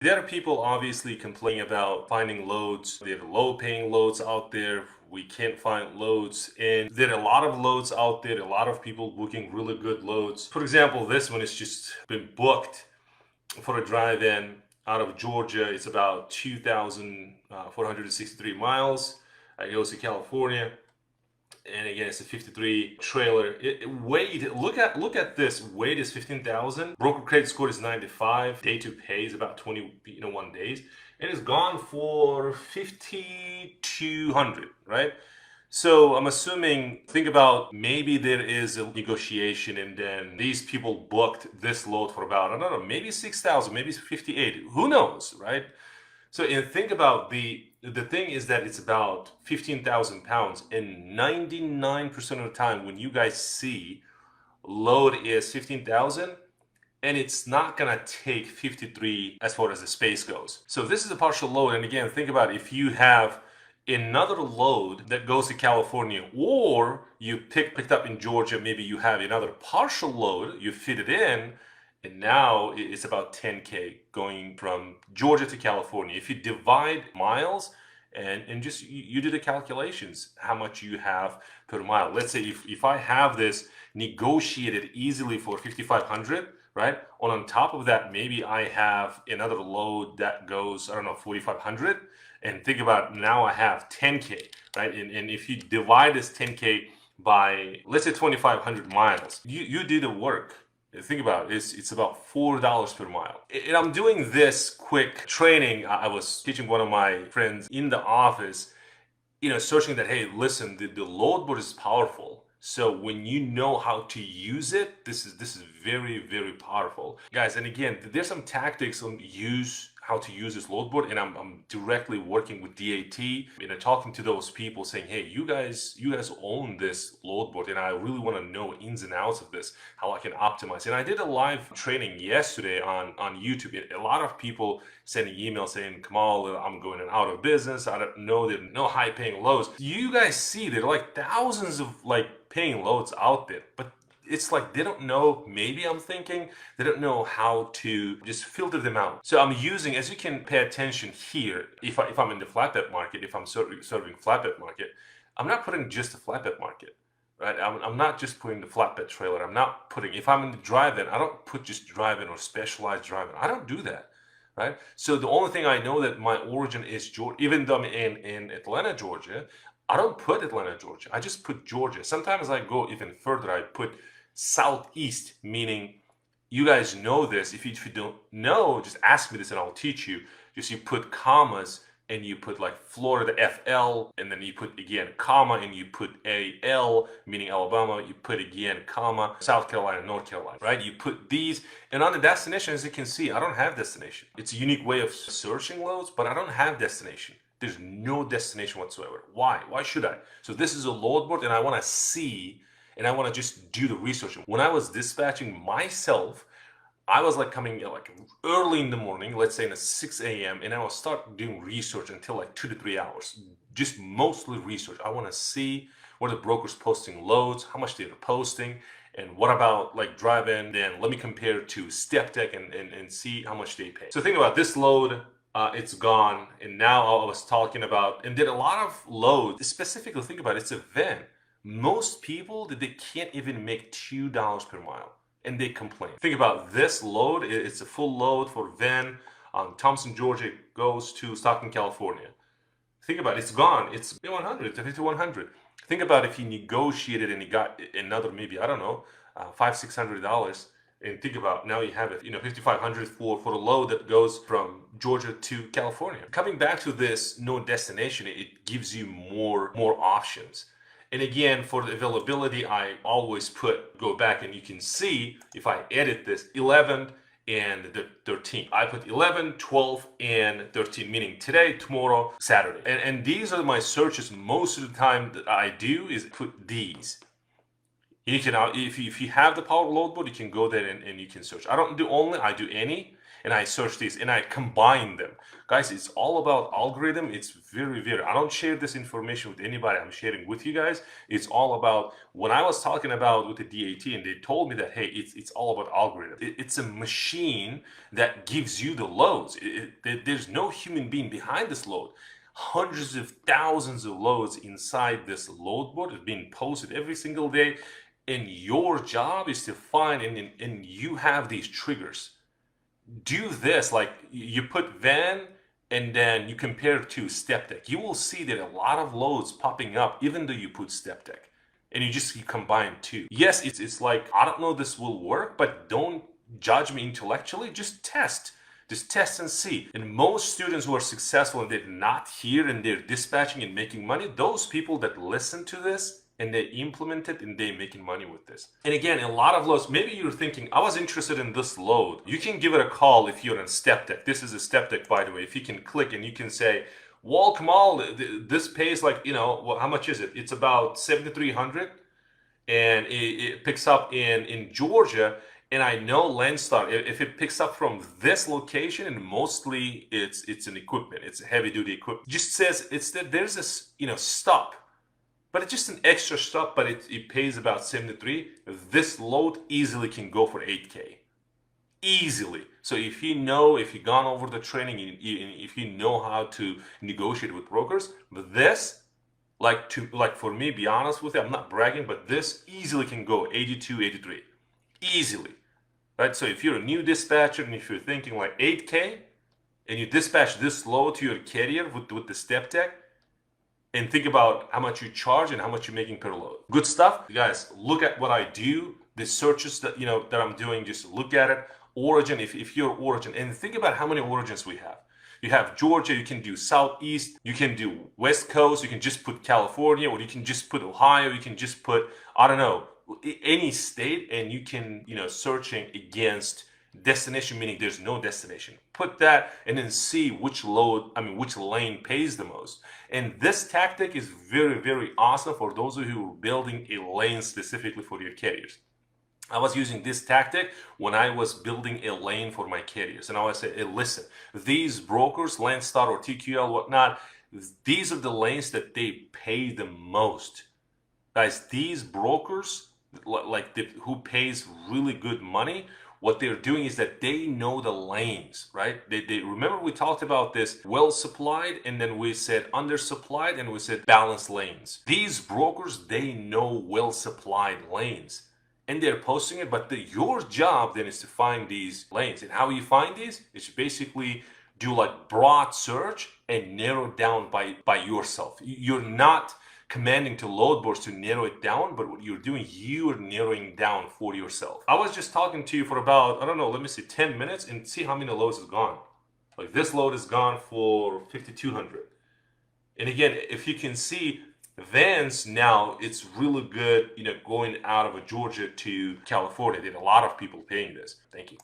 There are people obviously complaining about finding loads. There are low paying loads out there. We can't find loads. And there are a lot of loads out there, a lot of people booking really good loads. For example, this one has just been booked for a drive-in out of Georgia. It's about 2,463 miles. It goes to California. And again, it's a 53 trailer. Weight, look at this. Weight is 15,000. Broker credit score is 95. Day to pay is about 21 days. And it's gone for 5,200, right? So I'm assuming, think about maybe there is a negotiation and then these people booked this load for about, I don't know, maybe 6,000, maybe 58. Who knows, right? So and think about the thing is that it's about 15,000 pounds, and 99% of the time when you guys see load is 15,000, and it's not gonna take 53 as far as the space goes. So this is a partial load, and again, think about if you have another load that goes to California, or you picked up in Georgia, maybe you have another partial load, you fit it in, and now it's about 10K going from Georgia to California. If you divide miles and just you do the calculations, how much you have per mile. Let's say if I have this negotiated easily for 5,500, right? On top of that, maybe I have another load that goes, I don't know, 4,500. And think about now I have 10K, right? And if you divide this 10K by, let's say 2,500 miles, you do the work. Think about it, it's about $4 per mile. And I'm doing this quick training. I was teaching one of my friends in the office, searching that, hey, listen, the load board is powerful. So when you know how to use it, this is very, very powerful. Guys, and again, there's some tactics on how to use this load board, and I'm directly working with DAT, talking to those people saying, hey, you guys own this load board, and I really want to know ins and outs of this, how I can optimize. And I did a live training yesterday on YouTube. A lot of people sending emails saying, Kamal, I'm going out of business. I don't know, there are no high paying loads. You guys see there are like thousands of paying loads out there, but it's like they don't know, maybe I'm thinking, they don't know how to just filter them out. So I'm using, as you can pay attention here, if I'm in the flatbed market, if I'm serving flatbed market, I'm not putting just the flatbed market, right? I'm not just putting the flatbed trailer. I'm not putting, if I'm in the drive-in, I don't put just drive-in or specialized drive-in. I don't do that, right? So the only thing I know that my origin is Georgia, even though I'm in Atlanta, Georgia, I don't put Atlanta, Georgia. I just put Georgia. Sometimes I go even further. I put Southeast, meaning you guys know this. If you don't know, just ask me this and I'll teach you. Just you put commas and you put like Florida FL, and then you put again comma and you put AL, meaning Alabama. You put again comma South Carolina, North Carolina, right? You put these, and on the destination, as you can see, I don't have destination. It's a unique way of searching loads, but I don't have destination. There's no destination whatsoever. Why? Why should I? So this is a load board, and I want to see, and I want to just do the research. When I was dispatching myself, I was coming early in the morning, let's say in 6 a.m., and I will start doing research until 2 to 3 hours. Just mostly research. I want to see where the broker's posting loads, how much they're posting, and what about drive-in. Then let me compare it to Step Tech and see how much they pay. So think about this load. It's gone, and now I was talking about, and did a lot of loads. Specifically, think about it, it's a van. Most people, they can't even make $2 per mile, and they complain. Think about this load. It's a full load for van on Thompson, Georgia. It goes to Stockton, California. Think about it, it's gone. It's 100, it's 5,100. Think about if you negotiated and you got another, maybe, I don't know, $500-600. And think about now you have it, 5,500 for a load that goes from Georgia to California. Coming back to this no destination, it gives you more options. And again, for the availability, I always go back and you can see if I edit this 11 and the 13th. I put 11, 12, and 13, meaning today, tomorrow, Saturday. And these are my searches. Most of the time that I do is put these. You can, if you have the power load board, you can go there and you can search. I don't do only, I do any. and I search these and I combine them. Guys, it's all about algorithm. It's very, I don't share this information with anybody. I'm sharing with you guys. It's all about, when I was talking about with the DAT and they told me that, hey, it's all about algorithm. It's a machine that gives you the loads. There's no human being behind this load. Hundreds of thousands of loads inside this load board is being posted every single day. And your job is to find, and you have these triggers. Do this, like you put van and then you compare it to step deck. You will see that a lot of loads popping up even though you put step deck. And you combine two. Yes, it's like, I don't know this will work, but don't judge me intellectually. Just test. Just test and see. And most students who are successful and they're not here and they're dispatching and making money, those people that listen to this and they implement it and they're making money with this. And again, a lot of loads, maybe you're thinking, I was interested in this load. You can give it a call if you're on step deck. This is a step deck, by the way. If you can click and you can say, Wal Kamal, this pays like, you know, how much is it? It's about 7,300 and it picks up in Georgia. And I know Landstar, if it picks up from this location, and mostly it's an equipment, it's a heavy duty equipment, just says it's that there's this, you know, stop. But it's just an extra stop, but it pays about 73. This load easily can go for 8K. Easily. So if you know, if you've gone over the training, if you know how to negotiate with brokers, but this, like for me, be honest with you, I'm not bragging, but this easily can go 82, 83. Easily. Right? So if you're a new dispatcher and if you're thinking like 8K and you dispatch this load to your carrier with the step deck, and think about how much you charge and how much you're making per load. Good stuff. You guys, look at what I do, the searches that, you know, that I'm doing, just look at it. Origin, if you're origin, and think about how many origins we have. You have Georgia, you can do Southeast, you can do West Coast, you can just put California, or you can just put Ohio, you can just put, I don't know, any state, and you can, you know, searching against destination, meaning there's no destination. Put that and then see which lane pays the most. And this tactic is very awesome for those of you who are building a lane specifically for your carriers. I was using this tactic when I was building a lane for my carriers. And I always say, hey, listen, these brokers, Landstar or TQL, whatnot, these are the lanes that they pay the most. Guys, these brokers, who pays really good money, what they're doing is that they know the lanes, right? They remember we talked about this well supplied, and then we said undersupplied, and we said balanced lanes. These brokers, they know well supplied lanes, and they're posting it. But your job then is to find these lanes. And how you find these is basically do like broad search and narrow down by yourself. You're not commanding to load boards to narrow it down, but what you're doing, you are narrowing down for yourself. I was just talking to you for about, I don't know, let me see, 10 minutes and see how many loads is gone. Like this load is gone for 5,200. And again, if you can see, vans now, it's really good, you know, going out of Georgia to California. There's a lot of people paying this. Thank you.